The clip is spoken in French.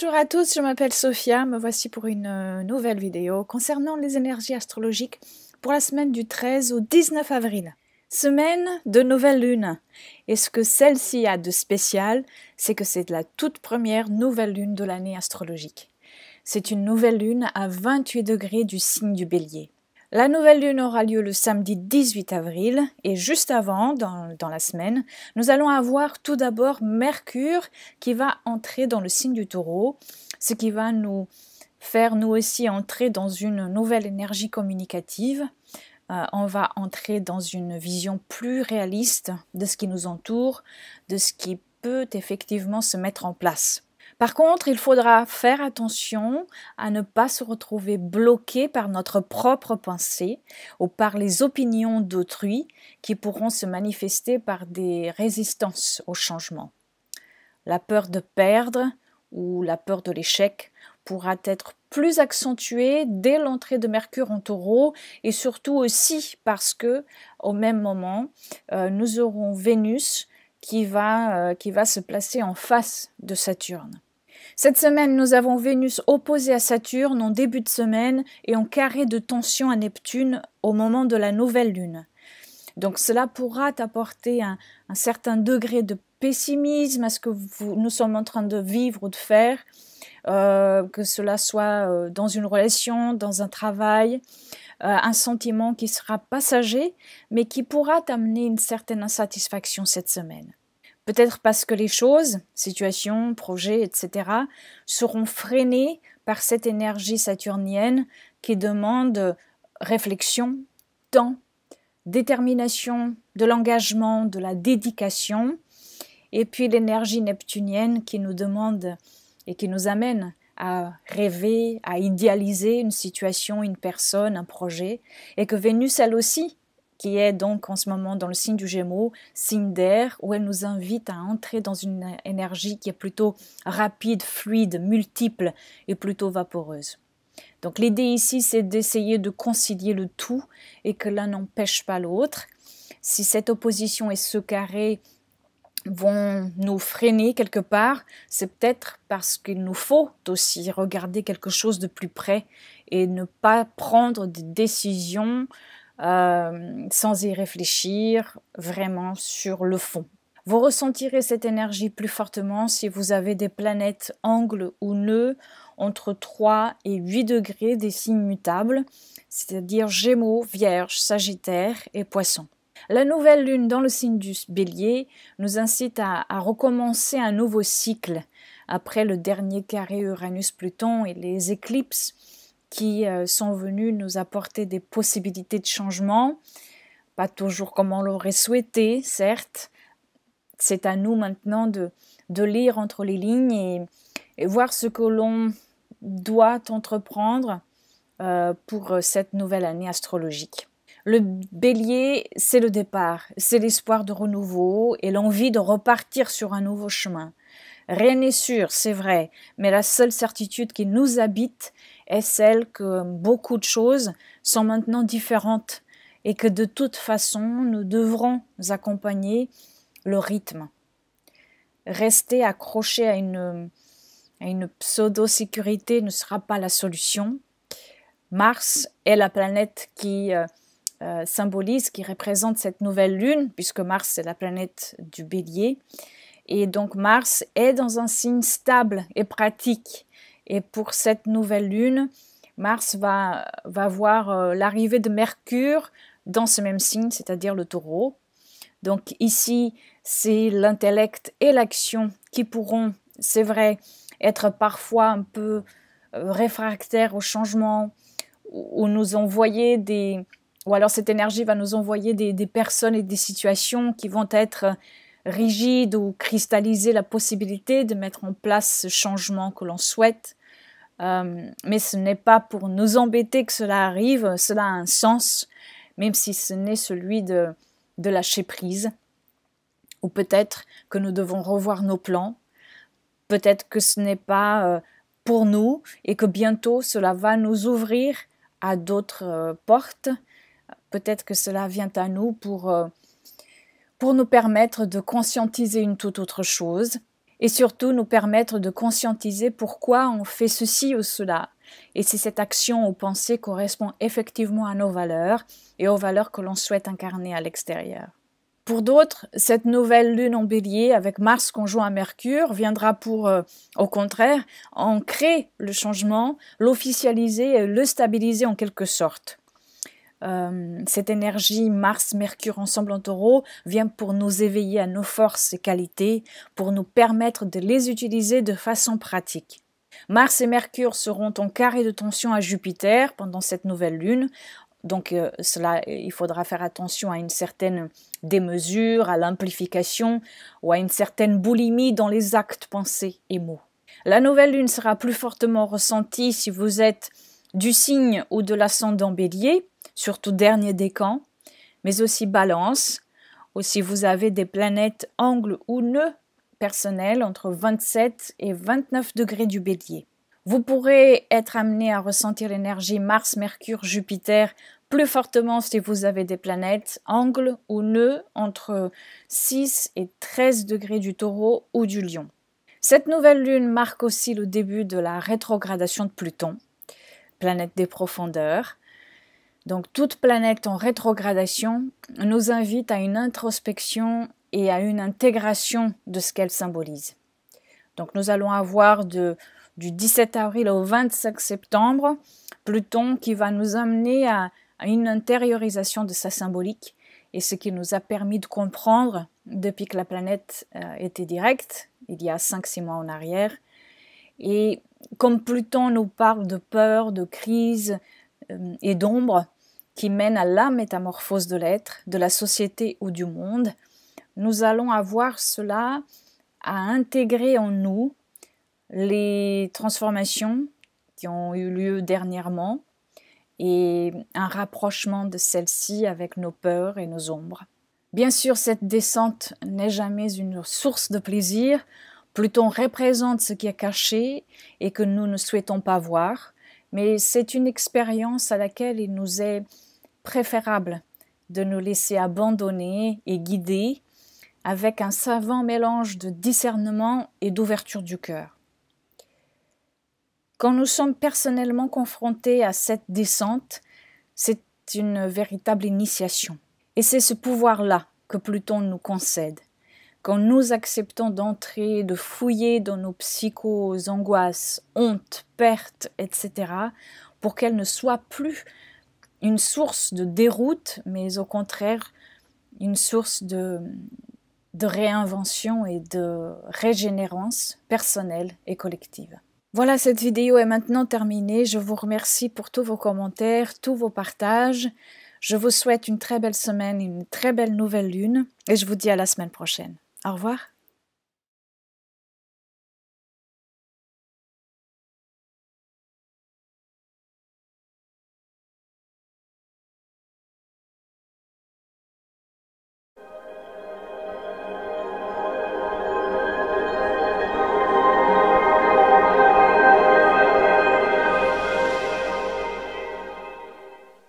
Bonjour à tous, je m'appelle Sophia, me voici pour une nouvelle vidéo concernant les énergies astrologiques pour la semaine du 13 au 19 avril. Semaine de nouvelle lune. Et ce que celle-ci a de spécial, c'est que c'est la toute première nouvelle lune de l'année astrologique. C'est une nouvelle lune à 28 degrés du signe du Bélier. La nouvelle lune aura lieu le samedi 18 avril et juste avant, dans la semaine, nous allons avoir tout d'abord Mercure qui va entrer dans le signe du Taureau, ce qui va nous faire nous aussi entrer dans une nouvelle énergie communicative. On va entrer dans une vision plus réaliste de ce qui nous entoure, de ce qui peut effectivement se mettre en place. Par contre, il faudra faire attention à ne pas se retrouver bloqué par notre propre pensée ou par les opinions d'autrui qui pourront se manifester par des résistances au changement. La peur de perdre ou la peur de l'échec pourra être plus accentuée dès l'entrée de Mercure en Taureau et surtout aussi parce que, au même moment, nous aurons Vénus qui va se placer en face de Saturne. Cette semaine, nous avons Vénus opposée à Saturne en début de semaine et en carré de tension à Neptune au moment de la nouvelle lune. Donc cela pourra apporter un certain degré de pessimisme à ce que nous sommes en train de vivre ou de faire, que cela soit dans une relation, dans un travail, un sentiment qui sera passager, mais qui pourra amener une certaine insatisfaction cette semaine. Peut-être parce que les choses, situations, projets, etc., seront freinés par cette énergie saturnienne qui demande réflexion, temps, détermination, de l'engagement, de la dédication, et puis l'énergie neptunienne qui nous demande et qui nous amène à rêver, à idéaliser une situation, une personne, un projet, et que Vénus, elle aussi, qui est donc en ce moment dans le signe du Gémeaux, signe d'air, où elle nous invite à entrer dans une énergie qui est plutôt rapide, fluide, multiple et plutôt vaporeuse. Donc l'idée ici, c'est d'essayer de concilier le tout et que l'un n'empêche pas l'autre. Si cette opposition et ce carré vont nous freiner quelque part, c'est peut-être parce qu'il nous faut aussi regarder quelque chose de plus près et ne pas prendre des décisions sans y réfléchir vraiment sur le fond. Vous ressentirez cette énergie plus fortement si vous avez des planètes angles ou nœuds entre 3 et 8 degrés des signes mutables, c'est-à-dire Gémeaux, Vierge, Sagittaire et Poissons. La nouvelle lune dans le signe du Bélier nous incite à recommencer un nouveau cycle après le dernier carré Uranus-Pluton et les éclipses qui sont venus nous apporter des possibilités de changement, pas toujours comme on l'aurait souhaité, certes. C'est à nous maintenant de lire entre les lignes et voir ce que l'on doit entreprendre pour cette nouvelle année astrologique. Le Bélier, c'est le départ, c'est l'espoir de renouveau et l'envie de repartir sur un nouveau chemin. Rien n'est sûr, c'est vrai, mais la seule certitude qui nous habite est celle que beaucoup de choses sont maintenant différentes et que de toute façon, nous devrons accompagner le rythme. Rester accroché à une pseudo-sécurité ne sera pas la solution. Mars est la planète qui symbolise, qui représente cette nouvelle lune, puisque Mars c'est la planète du Bélier. Et donc Mars est dans un signe stable et pratique. Et pour cette nouvelle lune, Mars va voir l'arrivée de Mercure dans ce même signe, c'est-à-dire le Taureau. Donc ici, c'est l'intellect et l'action qui pourront, c'est vrai, être parfois un peu réfractaires au changement, ou nous envoyer ou alors cette énergie va nous envoyer des personnes et des situations qui vont être rigides ou cristalliser la possibilité de mettre en place ce changement que l'on souhaite. Mais ce n'est pas pour nous embêter que cela arrive, cela a un sens, même si ce n'est celui de lâcher prise. Ou peut-être que nous devons revoir nos plans, peut-être que ce n'est pas pour nous et que bientôt cela va nous ouvrir à d'autres portes. Peut-être que cela vient à nous pour nous permettre de conscientiser une toute autre chose. et surtout nous permettre de conscientiser pourquoi on fait ceci ou cela, et si cette action ou pensée correspond effectivement à nos valeurs et aux valeurs que l'on souhaite incarner à l'extérieur. Pour d'autres, cette nouvelle lune en bélier avec Mars conjoint à Mercure viendra pour, au contraire, ancrer le changement, l'officialiser et le stabiliser en quelque sorte. Cette énergie Mars-Mercure ensemble en taureau vient pour nous éveiller à nos forces et qualités, pour nous permettre de les utiliser de façon pratique. Mars et Mercure seront en carré de tension à Jupiter pendant cette nouvelle lune, donc il faudra faire attention à une certaine démesure, à l'amplification ou à une certaine boulimie dans les actes, pensées et mots. La nouvelle lune sera plus fortement ressentie si vous êtes du signe ou de l'ascendant bélier, surtout dernier décan, mais aussi balance, ou si vous avez des planètes angles ou nœuds personnels entre 27 et 29 degrés du bélier. Vous pourrez être amené à ressentir l'énergie Mars, Mercure, Jupiter plus fortement si vous avez des planètes angles ou nœuds entre 6 et 13 degrés du taureau ou du lion. Cette nouvelle lune marque aussi le début de la rétrogradation de Pluton, planète des profondeurs. Donc toute planète en rétrogradation nous invite à une introspection et à une intégration de ce qu'elle symbolise. Donc nous allons avoir du 17 avril au 25 septembre, Pluton qui va nous amener à une intériorisation de sa symbolique et ce qui nous a permis de comprendre depuis que la planète était directe, il y a 5-6 mois en arrière. Et comme Pluton nous parle de peur, de crise et d'ombre qui mènent à la métamorphose de l'être, de la société ou du monde, nous allons avoir cela à intégrer en nous les transformations qui ont eu lieu dernièrement et un rapprochement de celles-ci avec nos peurs et nos ombres. Bien sûr, cette descente n'est jamais une source de plaisir. Pluton représente ce qui est caché et que nous ne souhaitons pas voir, mais c'est une expérience à laquelle il nous est préférable de nous laisser abandonner et guider avec un savant mélange de discernement et d'ouverture du cœur. Quand nous sommes personnellement confrontés à cette descente, c'est une véritable initiation. Et c'est ce pouvoir-là que Pluton nous concède. Quand nous acceptons d'entrer, de fouiller dans nos psychoses, angoisses, hontes, pertes, etc., pour qu'elles ne soient plus une source de déroute, mais au contraire une source de réinvention et de régénérance personnelle et collective. Voilà, cette vidéo est maintenant terminée. Je vous remercie pour tous vos commentaires, tous vos partages. Je vous souhaite une très belle semaine, une très belle nouvelle lune et je vous dis à la semaine prochaine. Au revoir.